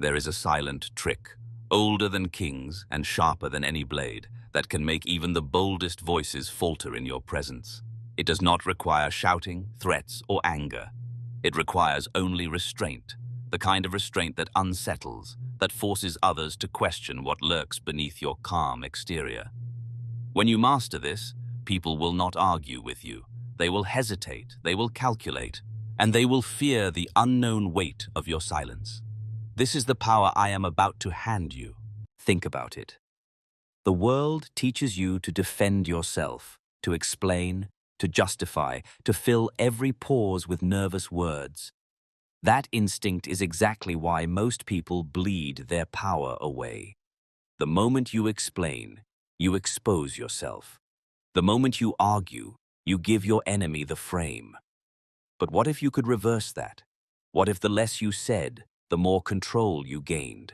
There is a silent trick, older than kings and sharper than any blade, that can make even the boldest voices falter in your presence. It does not require shouting, threats, or anger. It requires only restraint, the kind of restraint that unsettles, that forces others to question what lurks beneath your calm exterior. When you master this, people will not argue with you. They will hesitate, they will calculate, and they will fear the unknown weight of your silence. This is the power I am about to hand you. Think about it. The world teaches you to defend yourself, to explain, to justify, to fill every pause with nervous words. That instinct is exactly why most people bleed their power away. The moment you explain, you expose yourself. The moment you argue, you give your enemy the frame. But what if you could reverse that? What if the less you said, the more control you gained?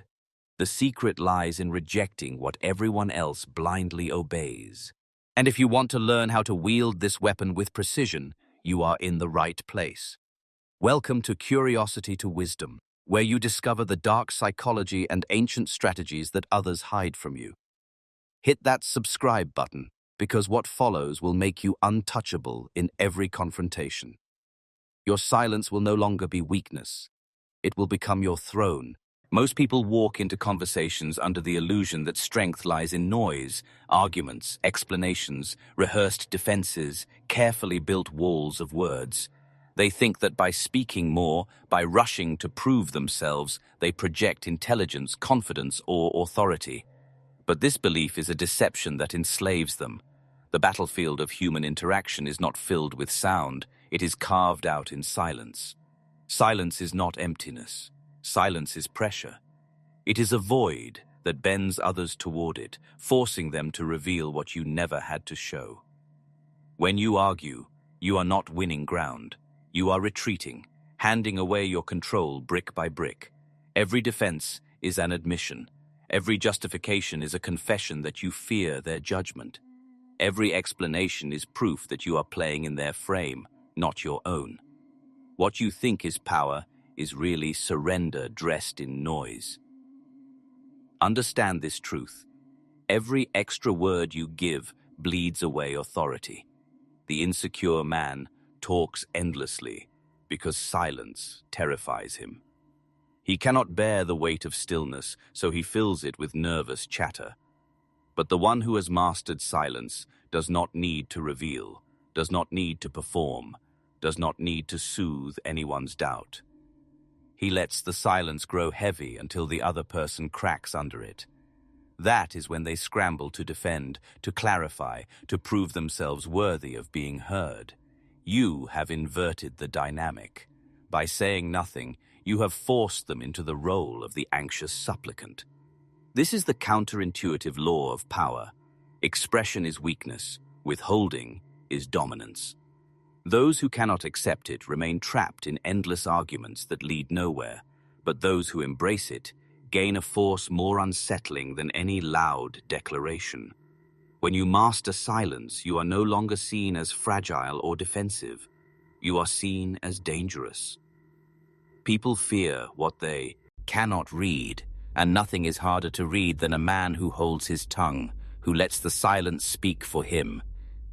The secret lies in rejecting what everyone else blindly obeys. And if you want to learn how to wield this weapon with precision, you are in the right place. Welcome to Curiosity to Wisdom, where you discover the dark psychology and ancient strategies that others hide from you. Hit that subscribe button, because what follows will make you untouchable in every confrontation. Your silence will no longer be weakness. It will become your throne. Most people walk into conversations under the illusion that strength lies in noise, arguments, explanations, rehearsed defenses, carefully built walls of words. They think that by speaking more, by rushing to prove themselves, they project intelligence, confidence, or authority. But this belief is a deception that enslaves them. The battlefield of human interaction is not filled with sound, it is carved out in silence. Silence is not emptiness. Silence is pressure. It is a void that bends others toward it, forcing them to reveal what you never had to show. When you argue, you are not winning ground. You are retreating, handing away your control brick by brick. Every defense is an admission. Every justification is a confession that you fear their judgment. Every explanation is proof that you are playing in their frame, not your own. What you think is power is really surrender dressed in noise. Understand this truth. Every extra word you give bleeds away authority. The insecure man talks endlessly because silence terrifies him. He cannot bear the weight of stillness, so he fills it with nervous chatter. But the one who has mastered silence does not need to reveal, does not need to perform, does not need to soothe anyone's doubt. He lets the silence grow heavy until the other person cracks under it. That is when they scramble to defend, to clarify, to prove themselves worthy of being heard. You have inverted the dynamic. By saying nothing, you have forced them into the role of the anxious supplicant. This is the counterintuitive law of power. Expression is weakness, withholding is dominance. Those who cannot accept it remain trapped in endless arguments that lead nowhere, but those who embrace it gain a force more unsettling than any loud declaration. When you master silence, you are no longer seen as fragile or defensive. You are seen as dangerous. People fear what they cannot read, and nothing is harder to read than a man who holds his tongue, who lets the silence speak for him.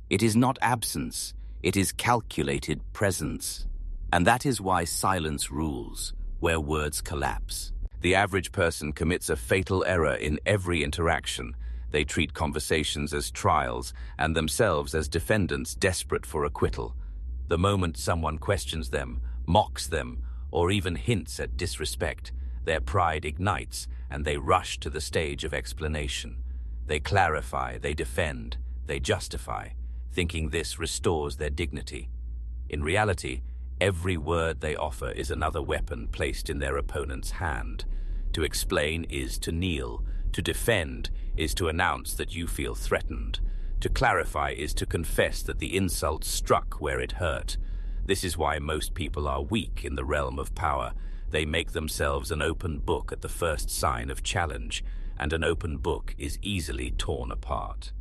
It is not absence, it is calculated presence. And that is why silence rules, where words collapse. The average person commits a fatal error in every interaction. They treat conversations as trials and themselves as defendants desperate for acquittal. The moment someone questions them, mocks them, or even hints at disrespect, their pride ignites and they rush to the stage of explanation. They clarify, they defend, they justify, thinking this restores their dignity. In reality, every word they offer is another weapon placed in their opponent's hand. To explain is to kneel. To defend is to announce that you feel threatened. To clarify is to confess that the insult struck where it hurt. This is why most people are weak in the realm of power. They make themselves an open book at the first sign of challenge, and an open book is easily torn apart.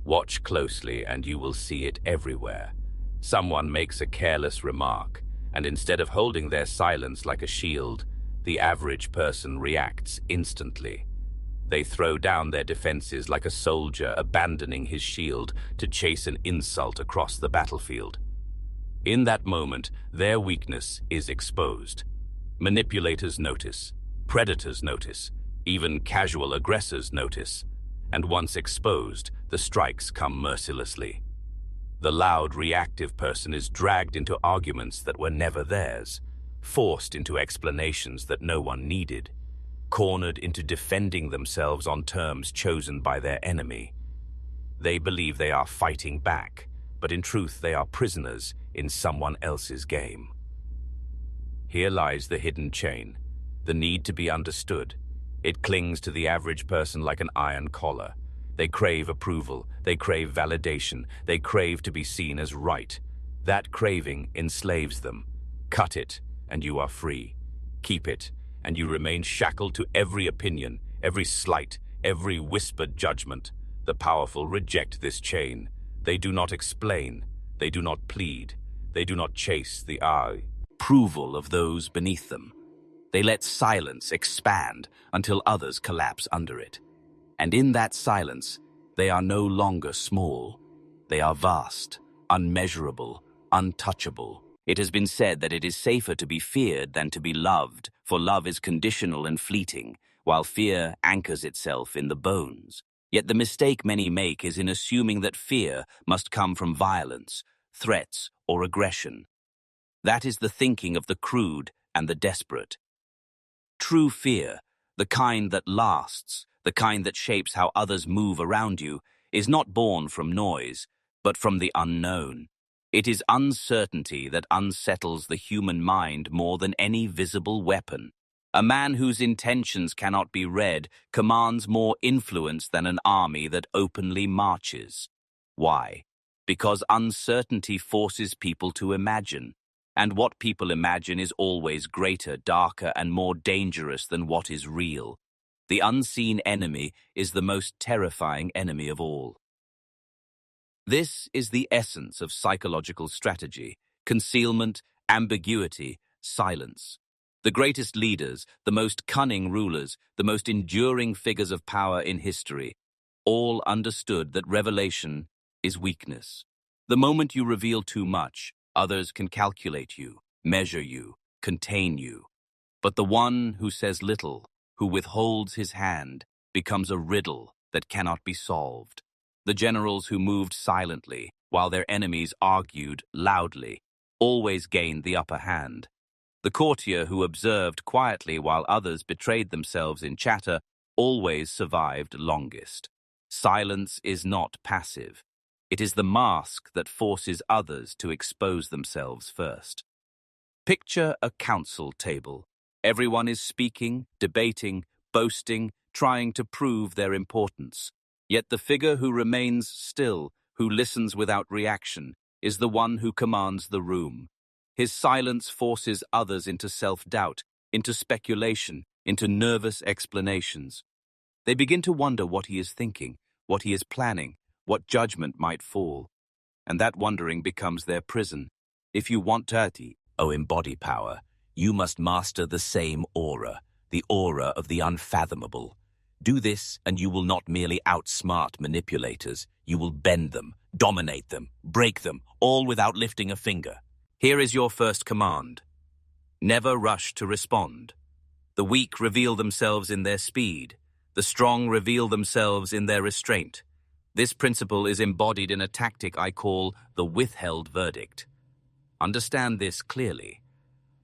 Watch closely and you will see it everywhere. Someone makes a careless remark, and instead of holding their silence like a shield, The average person reacts instantly. They throw down their defenses like a soldier abandoning his shield to chase an insult across the battlefield. In that moment, their weakness is exposed. Manipulators notice, predators notice, even casual aggressors notice, and once exposed, the strikes come mercilessly. The loud, reactive person is dragged into arguments that were never theirs, forced into explanations that no one needed, cornered into defending themselves on terms chosen by their enemy. They believe they are fighting back, but in truth they are prisoners in someone else's game. Here lies the hidden chain, the need to be understood. It clings to the average person like an iron collar. They crave approval, they crave validation, they crave to be seen as right. That craving enslaves them. Cut it, and you are free. Keep it, and you remain shackled to every opinion, every slight, every whispered judgment. The powerful reject this chain. They do not explain, they do not plead, they do not chase the approval of those beneath them. They let silence expand until others collapse under it. And in that silence, they are no longer small. They are vast, unmeasurable, untouchable. It has been said that it is safer to be feared than to be loved, for love is conditional and fleeting, while fear anchors itself in the bones. Yet the mistake many make is in assuming that fear must come from violence, threats, or aggression. That is the thinking of the crude and the desperate. True fear, the kind that lasts, the kind that shapes how others move around you, is not born from noise, but from the unknown. It is uncertainty that unsettles the human mind more than any visible weapon. A man whose intentions cannot be read commands more influence than an army that openly marches. Why? Because uncertainty forces people to imagine. And what people imagine is always greater, darker, and more dangerous than what is real. The unseen enemy is the most terrifying enemy of all. This is the essence of psychological strategy: concealment, ambiguity, silence. The greatest leaders, the most cunning rulers, the most enduring figures of power in history, all understood that revelation is weakness. The moment you reveal too much, others can calculate you, measure you, contain you. But the one who says little, who withholds his hand, becomes a riddle that cannot be solved. The generals who moved silently, while their enemies argued loudly, always gained the upper hand. The courtier who observed quietly while others betrayed themselves in chatter always survived longest. Silence is not passive. It is the mask that forces others to expose themselves first. Picture a council table. Everyone is speaking, debating, boasting, trying to prove their importance. Yet the figure who remains still, who listens without reaction, is the one who commands the room. His silence forces others into self-doubt, into speculation, into nervous explanations. They begin to wonder what he is thinking, what he is planning, what judgment might fall. And that wondering becomes their prison. If you want to embody power, you must master the same aura, the aura of the unfathomable. Do this, and you will not merely outsmart manipulators. You will bend them, dominate them, break them, all without lifting a finger. Here is your first command. Never rush to respond. The weak reveal themselves in their speed. The strong reveal themselves in their restraint. This principle is embodied in a tactic I call the Withheld Verdict. Understand this clearly.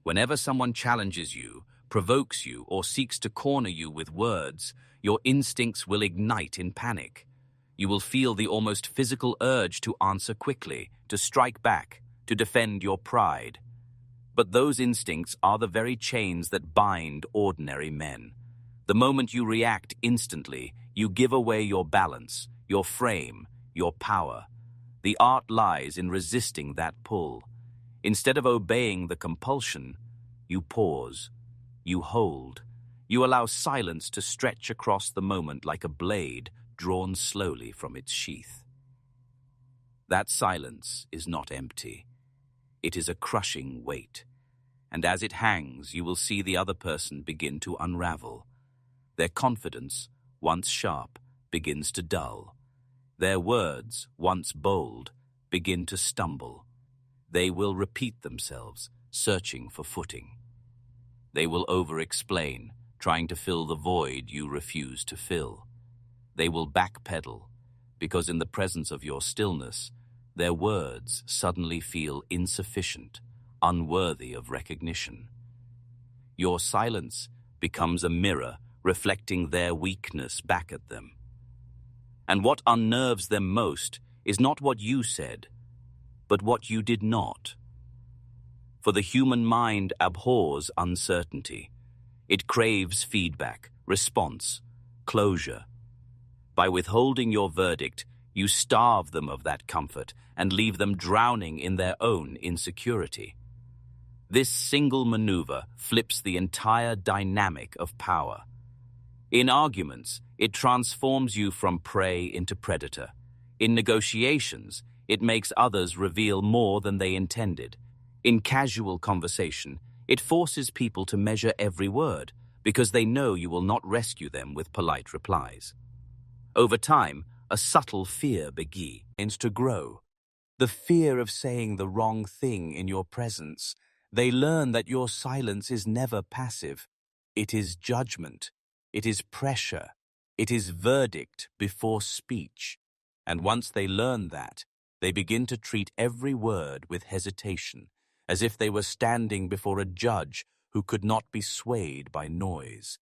Whenever someone challenges you, provokes you, or seeks to corner you with words, your instincts will ignite in panic. You will feel the almost physical urge to answer quickly, to strike back, to defend your pride. But those instincts are the very chains that bind ordinary men. The moment you react instantly, you give away your balance, your frame, your power. The art lies in resisting that pull. Instead of obeying the compulsion, you pause, you hold, you allow silence to stretch across the moment like a blade drawn slowly from its sheath. That silence is not empty. It is a crushing weight. and as it hangs, you will see the other person begin to unravel. Their confidence, once sharp, begins to dull. Their words, once bold, begin to stumble. They will repeat themselves, searching for footing. They will over-explain, trying to fill the void you refuse to fill. They will backpedal, because in the presence of your stillness, their words suddenly feel insufficient, unworthy of recognition. Your silence becomes a mirror reflecting their weakness back at them. And what unnerves them most is not what you said, but what you did not. For the human mind abhors uncertainty. It craves feedback, response, closure. By withholding your verdict, you starve them of that comfort and leave them drowning in their own insecurity. This single maneuver flips the entire dynamic of power. In arguments, it transforms you from prey into predator. In negotiations, it makes others reveal more than they intended. In casual conversation, it forces people to measure every word because they know you will not rescue them with polite replies. Over time, a subtle fear begins to grow. The fear of saying the wrong thing in your presence. They learn that your silence is never passive. It is judgment. It is pressure. It is verdict before speech. And once they learn that, they begin to treat every word with hesitation, as if they were standing before a judge who could not be swayed by noise.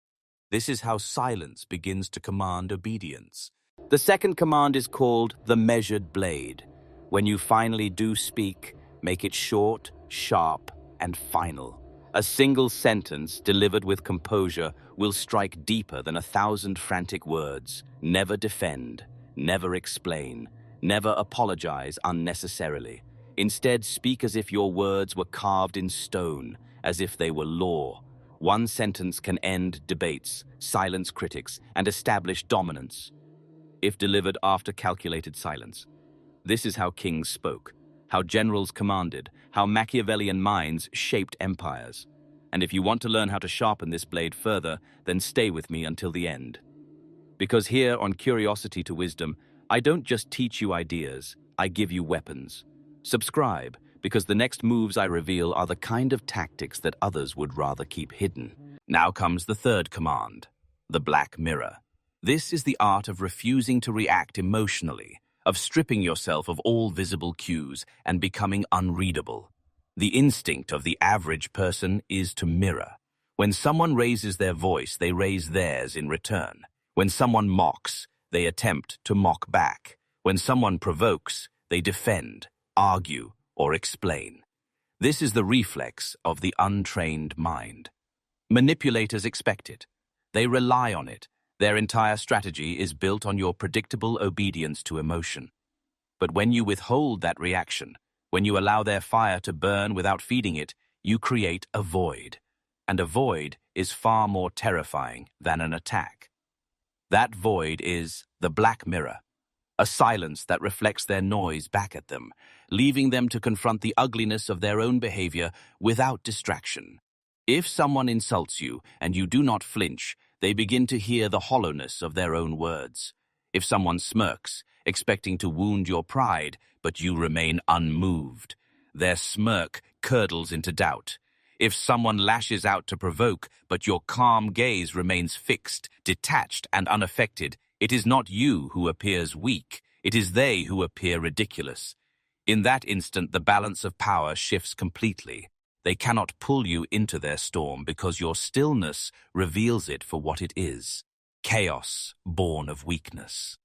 This is how silence begins to command obedience. The second command is called the measured blade. When you finally do speak, make it short, sharp, and final. A single sentence delivered with composure will strike deeper than 1,000 frantic words. Never defend, never explain, never apologize unnecessarily. Instead, speak as if your words were carved in stone, as if they were law. One sentence can end debates, silence critics, and establish dominance, if delivered after calculated silence. This is how kings spoke, how generals commanded, how Machiavellian minds shaped empires. And if you want to learn how to sharpen this blade further, then stay with me until the end. Because here on Curiosity to Wisdom, I don't just teach you ideas, I give you weapons. Subscribe, because the next moves I reveal are the kind of tactics that others would rather keep hidden. Now comes the third command, the black mirror. This is the art of refusing to react emotionally, of stripping yourself of all visible cues and becoming unreadable. The instinct of the average person is to mirror. When someone raises their voice, they raise theirs in return. When someone mocks, they attempt to mock back. When someone provokes, they defend, argue, or explain. This is the reflex of the untrained mind. Manipulators expect it. They rely on it. Their entire strategy is built on your predictable obedience to emotion. But when you withhold that reaction, when you allow their fire to burn without feeding it, you create a void. And a void is far more terrifying than an attack. That void is the black mirror, a silence that reflects their noise back at them, leaving them to confront the ugliness of their own behavior without distraction. If someone insults you and you do not flinch, they begin to hear the hollowness of their own words. If someone smirks, expecting to wound your pride, but you remain unmoved, their smirk curdles into doubt. If someone lashes out to provoke, but your calm gaze remains fixed, detached, and unaffected, it is not you who appears weak, it is they who appear ridiculous. In that instant, the balance of power shifts completely. They cannot pull you into their storm because your stillness reveals it for what it is, chaos born of weakness.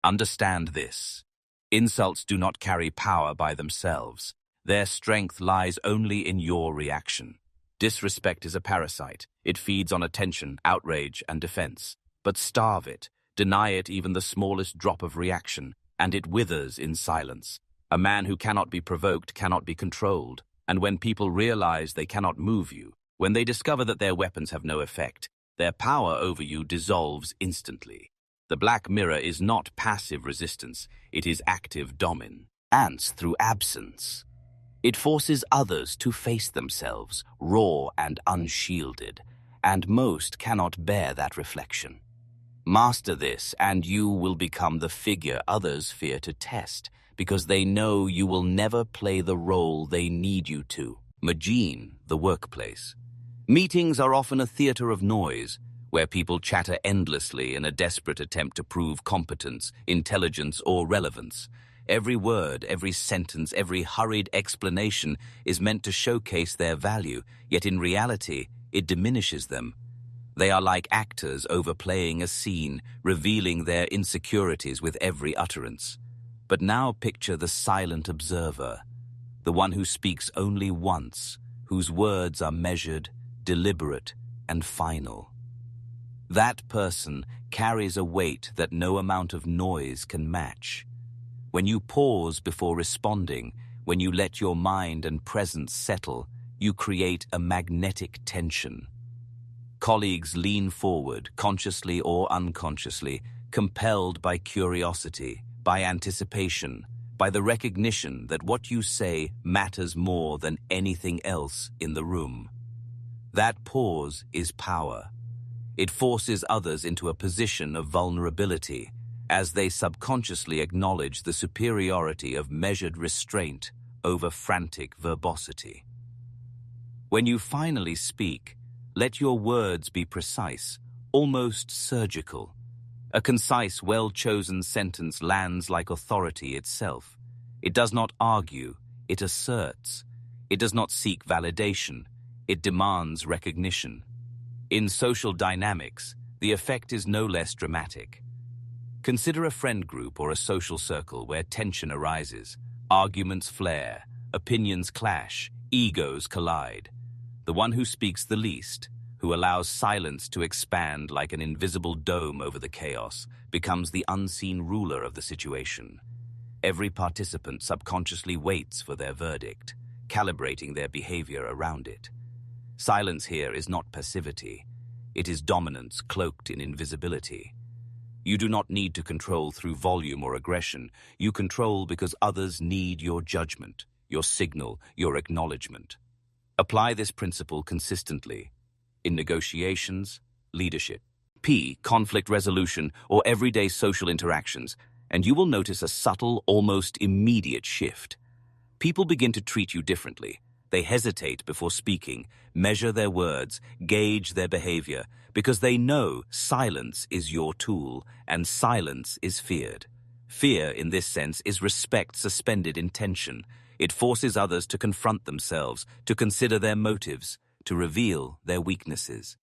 Understand this. Insults do not carry power by themselves. Their strength lies only in your reaction. Disrespect is a parasite. It feeds on attention, outrage, and defense. But starve it, deny it even the smallest drop of reaction, and it withers in silence. A man who cannot be provoked cannot be controlled. And when people realize they cannot move you, when they discover that their weapons have no effect, their power over you dissolves instantly. The black mirror is not passive resistance, it is active dominance through absence. It forces others to face themselves, raw and unshielded, and most cannot bear that reflection. Master this, and you will become the figure others fear to test, because they know you will never play the role they need you to. Magine, the workplace. Meetings are often a theater of noise, where people chatter endlessly in a desperate attempt to prove competence, intelligence, or relevance. Every word, every sentence, every hurried explanation is meant to showcase their value, yet in reality, it diminishes them. They are like actors overplaying a scene, revealing their insecurities with every utterance. But now picture the silent observer, the one who speaks only once, whose words are measured, deliberate, and final. That person carries a weight that no amount of noise can match. When you pause before responding, when you let your mind and presence settle, you create a magnetic tension. Colleagues lean forward, consciously or unconsciously, compelled by curiosity, by anticipation, by the recognition that what you say matters more than anything else in the room. That pause is power. It forces others into a position of vulnerability, as they subconsciously acknowledge the superiority of measured restraint over frantic verbosity. When you finally speak, let your words be precise, almost surgical. A concise, well-chosen sentence lands like authority itself. It does not argue, it asserts. It does not seek validation, it demands recognition. In social dynamics, the effect is no less dramatic. Consider a friend group or a social circle where tension arises, arguments flare, opinions clash, egos collide. The one who speaks the least, who allows silence to expand like an invisible dome over the chaos, becomes the unseen ruler of the situation. Every participant subconsciously waits for their verdict, calibrating their behavior around it. Silence here is not passivity. It is dominance cloaked in invisibility. You do not need to control through volume or aggression. You control because others need your judgment, your signal, your acknowledgement. Apply this principle consistently in negotiations, leadership, conflict resolution, or everyday social interactions, and you will notice a subtle, almost immediate shift. People begin to treat you differently. They hesitate before speaking, measure their words, gauge their behavior, because they know silence is your tool, and silence is feared. Fear, in this sense, is respect suspended in tension. It forces others to confront themselves, to consider their motives, to reveal their weaknesses.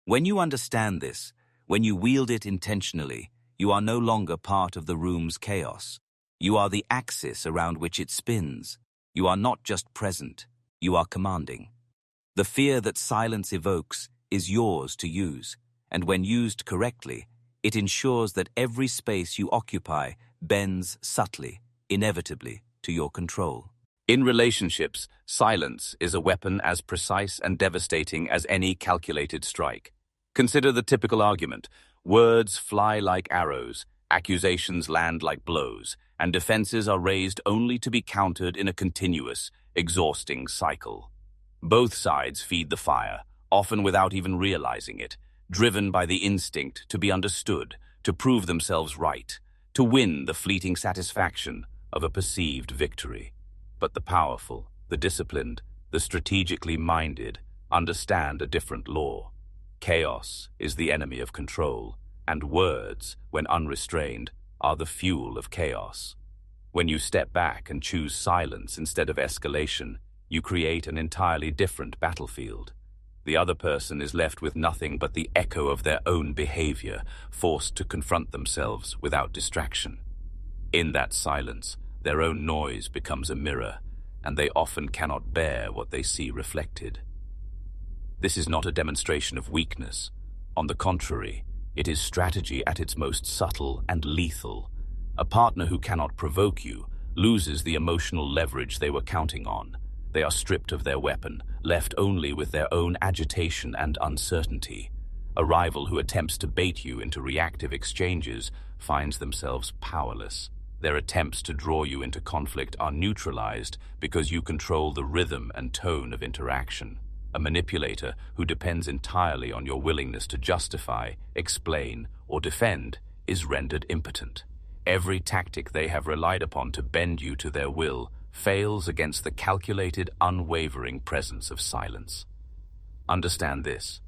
When you understand this, when you wield it intentionally, you are no longer part of the room's chaos. You are the axis around which it spins. You are not just present, you are commanding. The fear that silence evokes is yours to use, and when used correctly, it ensures that every space you occupy bends subtly, inevitably, to your control. In relationships, silence is a weapon as precise and devastating as any calculated strike. Consider the typical argument. Words fly like arrows, accusations land like blows, and defenses are raised only to be countered in a continuous, exhausting cycle. Both sides feed the fire, often without even realizing it, driven by the instinct to be understood, to prove themselves right, to win the fleeting satisfaction of a perceived victory. But the powerful, the disciplined, the strategically minded understand a different law. Chaos is the enemy of control, and words, when unrestrained, are the fuel of chaos. When you step back and choose silence instead of escalation, you create an entirely different battlefield. The other person is left with nothing but the echo of their own behavior, forced to confront themselves without distraction. In that silence, their own noise becomes a mirror, and they often cannot bear what they see reflected. This is not a demonstration of weakness. On the contrary, it is strategy at its most subtle and lethal. A partner who cannot provoke you loses the emotional leverage they were counting on. They are stripped of their weapon, left only with their own agitation and uncertainty. A rival who attempts to bait you into reactive exchanges finds themselves powerless. Their attempts to draw you into conflict are neutralized because you control the rhythm and tone of interaction. A manipulator who depends entirely on your willingness to justify, explain, or defend is rendered impotent. Every tactic they have relied upon to bend you to their will fails against the calculated, unwavering presence of silence. Understand this.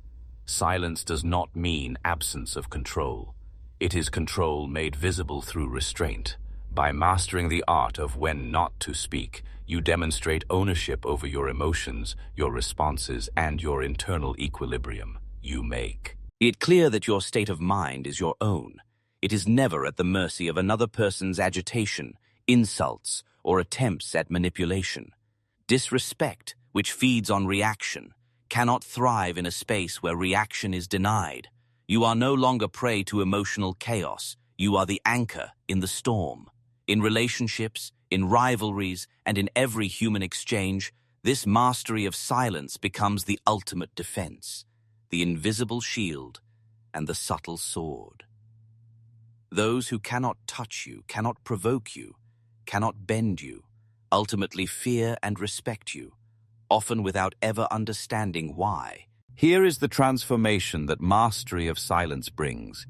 Silence does not mean absence of control. It is control made visible through restraint. By mastering the art of when not to speak, you demonstrate ownership over your emotions, your responses, and your internal equilibrium. You make it clear that your state of mind is your own. It is never at the mercy of another person's agitation, insults, or attempts at manipulation. Disrespect, which feeds on reaction, cannot thrive in a space where reaction is denied. You are no longer prey to emotional chaos. You are the anchor in the storm. In relationships, in rivalries, and in every human exchange, this mastery of silence becomes the ultimate defense, the invisible shield, and the subtle sword. Those who cannot touch you, cannot provoke you, cannot bend you, ultimately fear and respect you, often without ever understanding why. Here is the transformation that mastery of silence brings.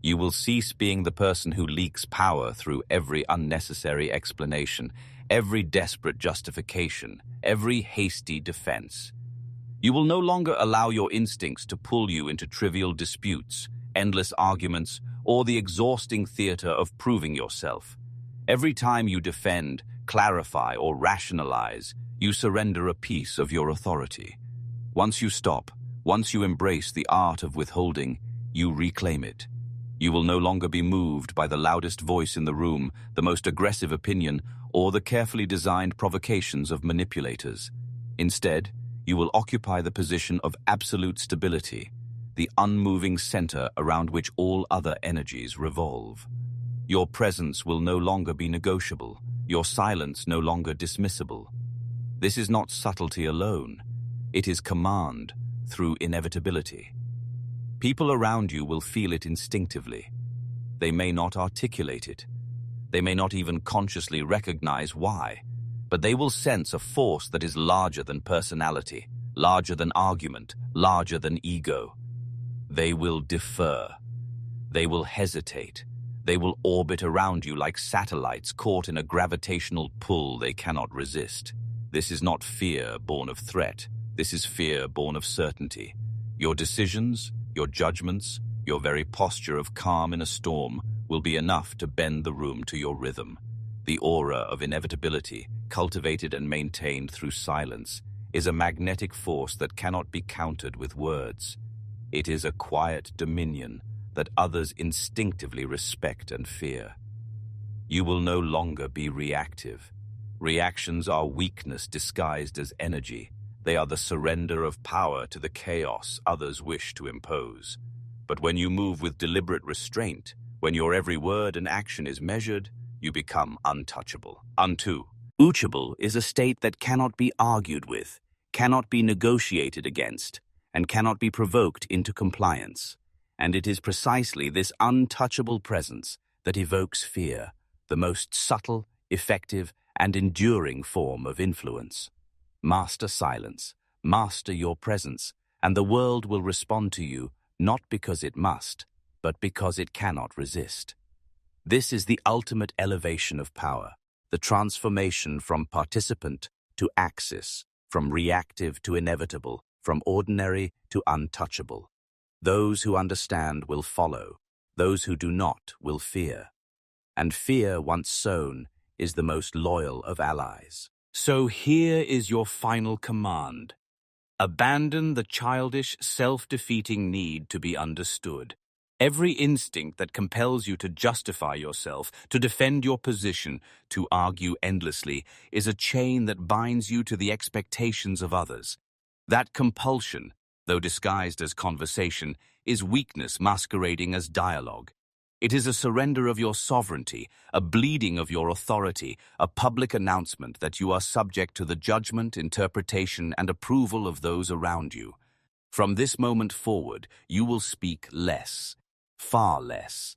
You will cease being the person who leaks power through every unnecessary explanation, every desperate justification, every hasty defense. You will no longer allow your instincts to pull you into trivial disputes, endless arguments, or the exhausting theater of proving yourself. Every time you defend, clarify, or rationalize, you surrender a piece of your authority. Once you stop, once you embrace the art of withholding, you reclaim it. You will no longer be moved by the loudest voice in the room, the most aggressive opinion, or the carefully designed provocations of manipulators. Instead, you will occupy the position of absolute stability, the unmoving center around which all other energies revolve. Your presence will no longer be negotiable, your silence no longer dismissible. This is not subtlety alone. It is command through inevitability. People around you will feel it instinctively. They may not articulate it. They may not even consciously recognize why, but they will sense a force that is larger than personality, larger than argument, larger than ego. They will defer. They will hesitate. They will orbit around you like satellites caught in a gravitational pull they cannot resist. This is not fear born of threat. This is fear born of certainty. Your decisions, your judgments, your very posture of calm in a storm will be enough to bend the room to your rhythm. The aura of inevitability, cultivated and maintained through silence, is a magnetic force that cannot be countered with words. It is a quiet dominion that others instinctively respect and fear. You will no longer be reactive. Reactions are weakness disguised as energy. They are the surrender of power to the chaos others wish to impose. But when you move with deliberate restraint, when your every word and action is measured, you become untouchable. Untouchable is a state that cannot be argued with, cannot be negotiated against, and cannot be provoked into compliance. And it is precisely this untouchable presence that evokes fear, the most subtle, effective, and enduring form of influence. Master silence, master your presence, and the world will respond to you not because it must, but because it cannot resist. This is the ultimate elevation of power, the transformation from participant to axis, from reactive to inevitable, from ordinary to untouchable. Those who understand will follow, those who do not will fear. And fear, once sown, is the most loyal of allies. So here is your final command. Abandon the childish, self-defeating need to be understood. Every instinct that compels you to justify yourself, to defend your position, to argue endlessly, is a chain that binds you to the expectations of others. That compulsion, though disguised as conversation, is weakness masquerading as dialogue. It is a surrender of your sovereignty, a bleeding of your authority, a public announcement that you are subject to the judgment, interpretation, and approval of those around you. From this moment forward, you will speak less, far less.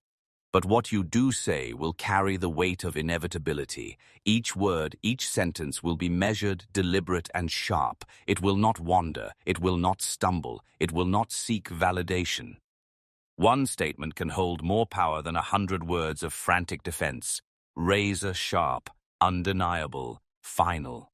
But what you do say will carry the weight of inevitability. Each word, each sentence will be measured, deliberate, and sharp. It will not wander. It will not stumble. It will not seek validation. One statement can hold more power than 100 words of frantic defense. Razor sharp, undeniable, final.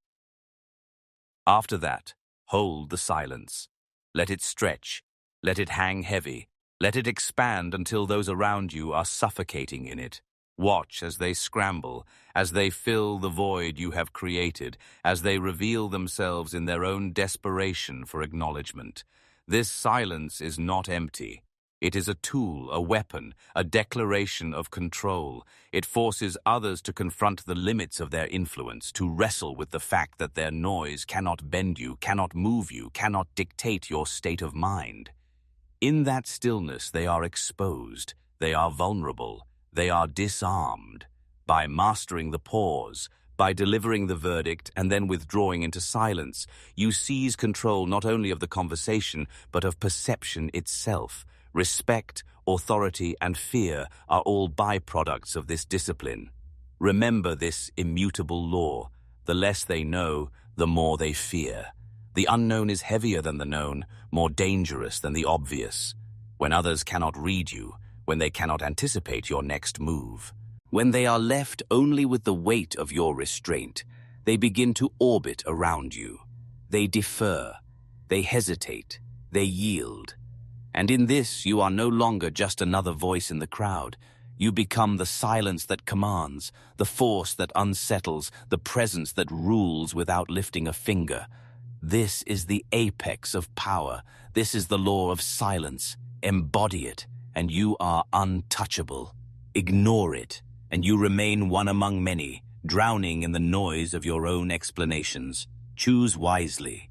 After that, hold the silence. Let it stretch. Let it hang heavy. Let it expand until those around you are suffocating in it. Watch as they scramble, as they fill the void you have created, as they reveal themselves in their own desperation for acknowledgement. This silence is not empty. It is a tool, a weapon, a declaration of control. It forces others to confront the limits of their influence, to wrestle with the fact that their noise cannot bend you, cannot move you, cannot dictate your state of mind. In that stillness, they are exposed, they are vulnerable, they are disarmed. By mastering the pause, by delivering the verdict and then withdrawing into silence, you seize control not only of the conversation, but of perception itself. Respect, authority, and fear are all byproducts of this discipline. Remember this immutable law. The less they know, the more they fear. The unknown is heavier than the known, more dangerous than the obvious. When others cannot read you, when they cannot anticipate your next move, when they are left only with the weight of your restraint, they begin to orbit around you. They defer, they hesitate, they yield. And in this, you are no longer just another voice in the crowd. You become the silence that commands, the force that unsettles, the presence that rules without lifting a finger. This is the apex of power. This is the law of silence. Embody it, and you are untouchable. Ignore it, and you remain one among many, drowning in the noise of your own explanations. Choose wisely.